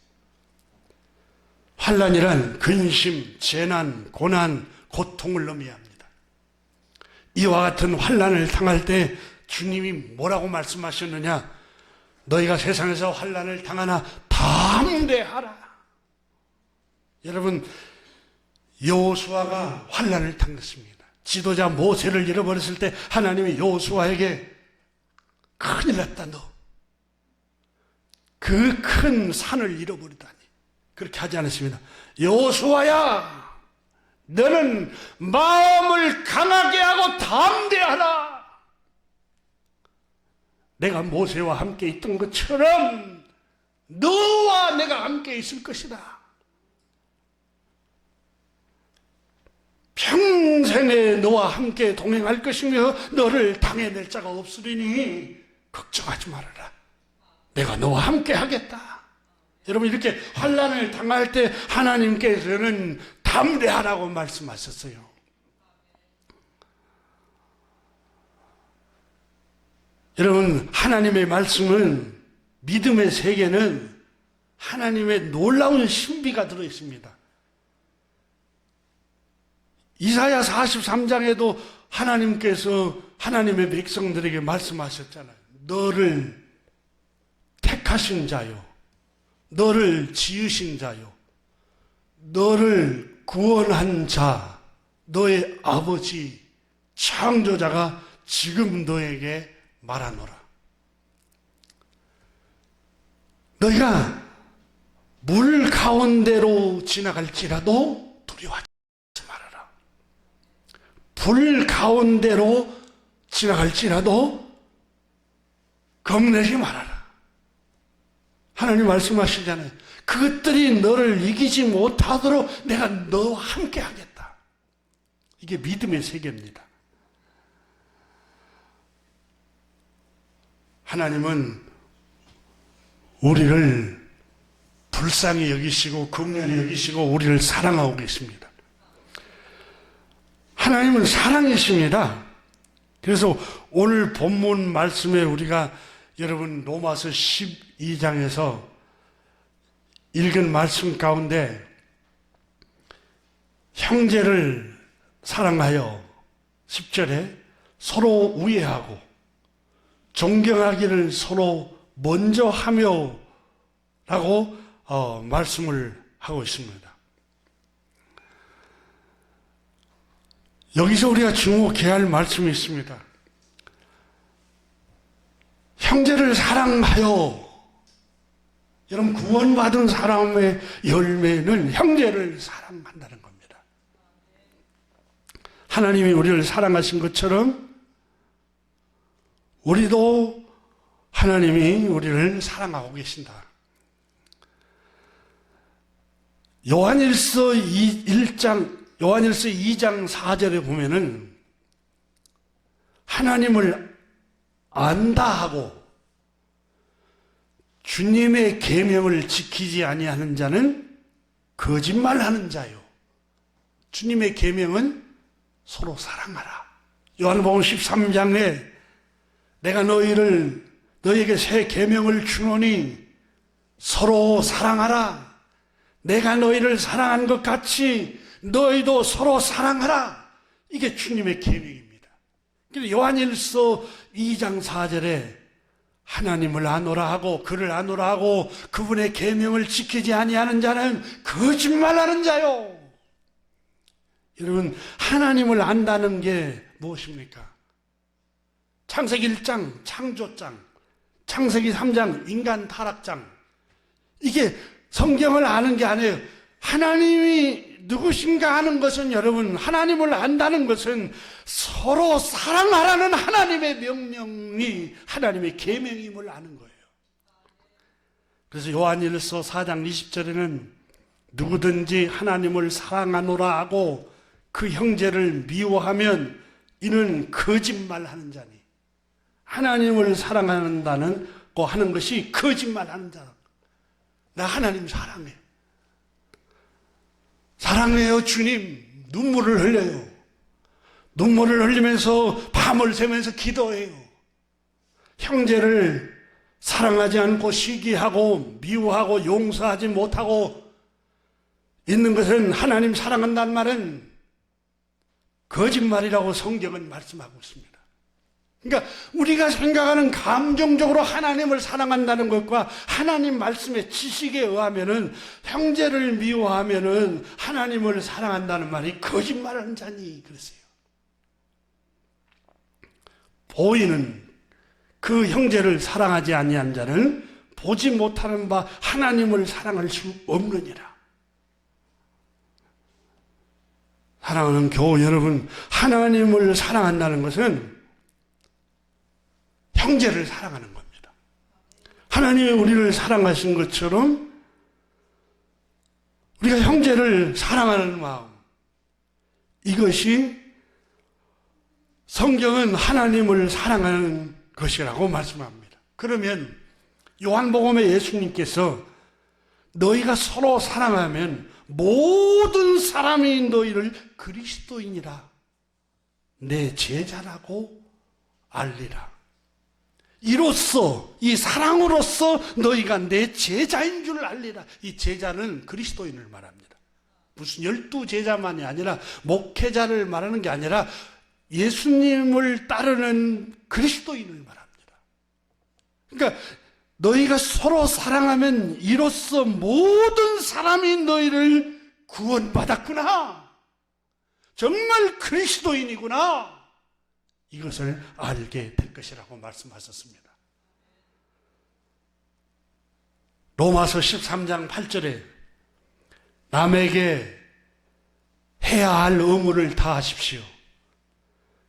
환난이란 근심, 재난, 고난, 고통을 의미합니다. 이와 같은 환난을 당할 때 주님이 뭐라고 말씀하셨느냐? 너희가 세상에서 환난을 당하나 담대하라. 여러분 여호수아가 환난을 당했습니다. 지도자 모세를 잃어버렸을 때 하나님이 여호수아에게 큰일 났다 너. 그 큰 산을 잃어버리다니. 그렇게 하지 않았습니다. 여호수아야, 너는 마음을 강하게 하고 담대하라. 내가 모세와 함께 있던 것처럼 너와 내가 함께 있을 것이다. 평생에 너와 함께 동행할 것이며 너를 당해낼 자가 없으리니 걱정하지 말아라. 내가 너와 함께 하겠다. 여러분, 이렇게 환난을 당할 때 하나님께서는 담대하라고 말씀하셨어요. 여러분, 하나님의 말씀은, 믿음의 세계는 하나님의 놀라운 신비가 들어있습니다. 이사야 43장에도 하나님께서 하나님의 백성들에게 말씀하셨잖아요. 너를 택하신 자요, 너를 지으신 자요, 너를 구원한 자, 너의 아버지 창조자가 지금 너에게 말하노라. 너희가 물 가운데로 지나갈지라도 두려워하지 말아라. 불 가운데로 지나갈지라도 겁내지 말아라. 하나님 말씀하시잖아요. 그것들이 너를 이기지 못하도록 내가 너와 함께 하겠다. 이게 믿음의 세계입니다. 하나님은 우리를 불쌍히 여기시고 긍휼히 여기시고 우리를 사랑하고 계십니다. 하나님은 사랑이십니다. 그래서 오늘 본문 말씀에 우리가 여러분 로마서 12장에서 읽은 말씀 가운데 형제를 사랑하여 10절에 서로 우애하고 존경하기를 서로 먼저 하며 라고 말씀을 하고 있습니다. 여기서 우리가 주목해야 할 말씀이 있습니다. 형제를 사랑하여. 여러분, 구원받은 사람의 열매는 형제를 사랑한다는 겁니다. 하나님이 우리를 사랑하신 것처럼 우리도 하나님이 우리를 사랑하고 계신다. 요한일서 2장 4절에 보면은 하나님을 안다 하고 주님의 계명을 지키지 아니하는 자는 거짓말하는 자요. 주님의 계명은 서로 사랑하라. 요한복음 13장에 내가 너희에게 새 계명을 주노니 서로 사랑하라. 내가 너희를 사랑한 것 같이 너희도 서로 사랑하라. 이게 주님의 계명입니다. 그래서 요한일서 2장 4절에 하나님을 아노라 하고 그를 아노라 하고 그분의 계명을 지키지 아니하는 자는 거짓말하는 자요. 여러분, 하나님을 안다는 게 무엇입니까? 창세기 1장 창조장, 창세기 3장 인간 타락장, 이게 성경을 아는 게 아니에요. 하나님이 누구신가 하는 것은, 여러분, 하나님을 안다는 것은 서로 사랑하라는 하나님의 명령이 하나님의 계명임을 아는 거예요. 그래서 요한일서 4장 20절에는 누구든지 하나님을 사랑하노라 하고 그 형제를 미워하면 이는 거짓말하는 자니. 하나님을 사랑한다는 거 하는 것이 거짓말하는 자라. 나 하나님 사랑해. 사랑해요, 주님. 눈물을 흘려요. 눈물을 흘리면서 밤을 새면서 기도해요. 형제를 사랑하지 않고 시기하고 미워하고 용서하지 못하고 있는 것은 하나님 사랑한다는 말은 거짓말이라고 성경은 말씀하고 있습니다. 그러니까 우리가 생각하는 감정적으로 하나님을 사랑한다는 것과 하나님 말씀의 지식에 의하면은 형제를 미워하면은 하나님을 사랑한다는 말이 거짓말하는 자니 그랬어요. 보이는 그 형제를 사랑하지 아니한 자는 보지 못하는 바 하나님을 사랑할 수 없느니라. 사랑하는 교우 여러분, 하나님을 사랑한다는 것은 형제를 사랑하는 겁니다. 하나님이 우리를 사랑하신 것처럼 우리가 형제를 사랑하는 마음, 이것이 성경은 하나님을 사랑하는 것이라고 말씀합니다. 그러면 요한복음에 예수님께서 너희가 서로 사랑하면 모든 사람이 너희를 그리스도인이라 내 제자라고 알리라. 이로써 이 사랑으로써 너희가 내 제자인 줄 알리라. 이 제자는 그리스도인을 말합니다. 무슨 12제자만이 아니라 목회자를 말하는 게 아니라 예수님을 따르는 그리스도인을 말합니다. 그러니까 너희가 서로 사랑하면 이로써 모든 사람이 너희를 구원받았구나. 정말 그리스도인이구나. 이것을 알게 될 것이라고 말씀하셨습니다. 로마서 13장 8절에 남에게 해야 할 의무를 다하십시오.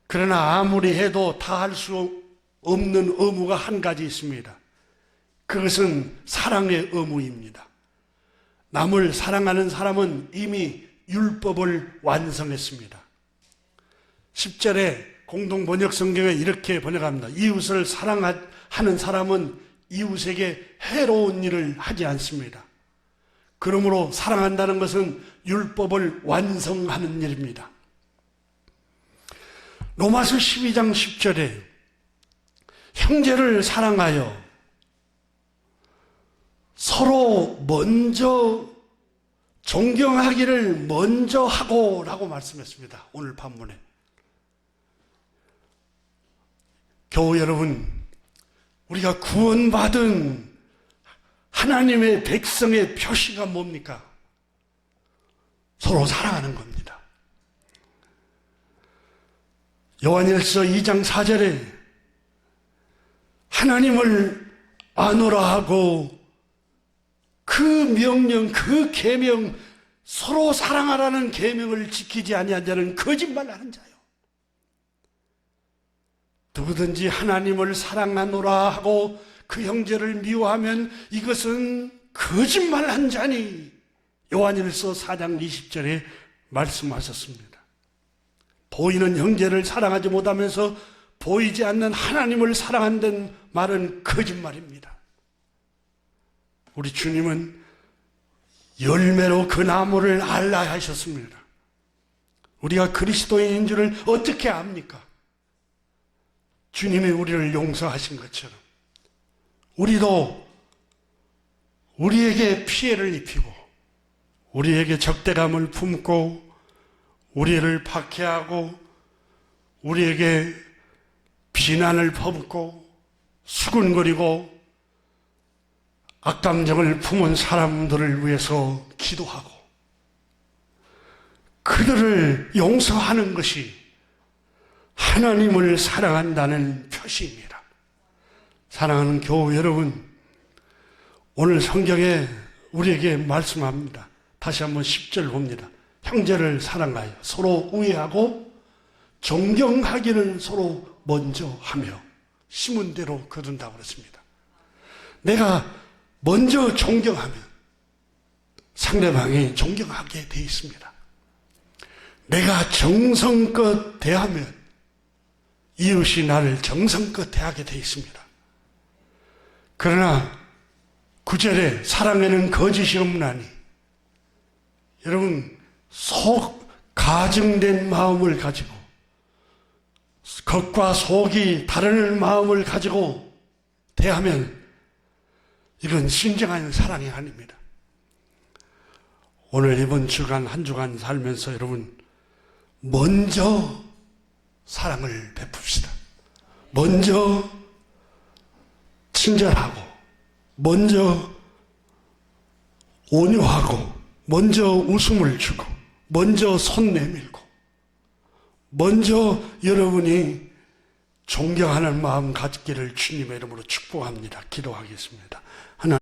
그러나 아무리 해도 다할 수 없는 의무가 한 가지 있습니다. 그것은 사랑의 의무입니다. 남을 사랑하는 사람은 이미 율법을 완성했습니다. 10절에 공동번역 성경에 이렇게 번역합니다. 이웃을 사랑하는 사람은 이웃에게 해로운 일을 하지 않습니다. 그러므로 사랑한다는 것은 율법을 완성하는 일입니다. 로마서 12장 10절에 형제를 사랑하여 서로 먼저 존경하기를 먼저 하고 라고 말씀했습니다. 오늘 본문에. 교우 여러분, 우리가 구원받은 하나님의 백성의 표시가 뭡니까? 서로 사랑하는 겁니다. 요한일서 2장 4절에 하나님을 아노라 하고 그 명령, 그 계명, 서로 사랑하라는 계명을 지키지 아니한 자는 거짓말하는 자요. 누구든지 하나님을 사랑하노라 하고 그 형제를 미워하면 이것은 거짓말한 자니 요한일서 4장 20절에 말씀하셨습니다. 보이는 형제를 사랑하지 못하면서 보이지 않는 하나님을 사랑한다는 말은 거짓말입니다. 우리 주님은 열매로 그 나무를 알라 하셨습니다. 우리가 그리스도인인 줄을 어떻게 압니까? 주님이 우리를 용서하신 것처럼 우리도 우리에게 피해를 입히고 우리에게 적대감을 품고 우리를 박해하고 우리에게 비난을 퍼붓고 수군거리고 악감정을 품은 사람들을 위해서 기도하고 그들을 용서하는 것이 하나님을 사랑한다는 표시입니다. 사랑하는 교우 여러분, 오늘 성경에 우리에게 말씀합니다. 다시 한번 10절 봅니다. 형제를 사랑하여 서로 우애하고 존경하기를 서로 먼저 하며 심은 대로 거둔다고 그랬습니다. 내가 먼저 존경하면 상대방이 존경하게 돼 있습니다. 내가 정성껏 대하면 이웃이 나를 정성껏 대하게 돼 있습니다. 그러나 9절에 사랑에는 거짓이 없나니 여러분 속 가증된 마음을 가지고 겉과 속이 다른 마음을 가지고 대하면 이건 진정한 사랑이 아닙니다. 오늘 이번 주간 한 주간 살면서 여러분 먼저 사랑을 베풉시다. 먼저 친절하고, 먼저 온유하고, 먼저 웃음을 주고, 먼저 손 내밀고, 먼저 여러분이 존경하는 마음 갖기를 주님의 이름으로 축복합니다. 기도하겠습니다. 하나님.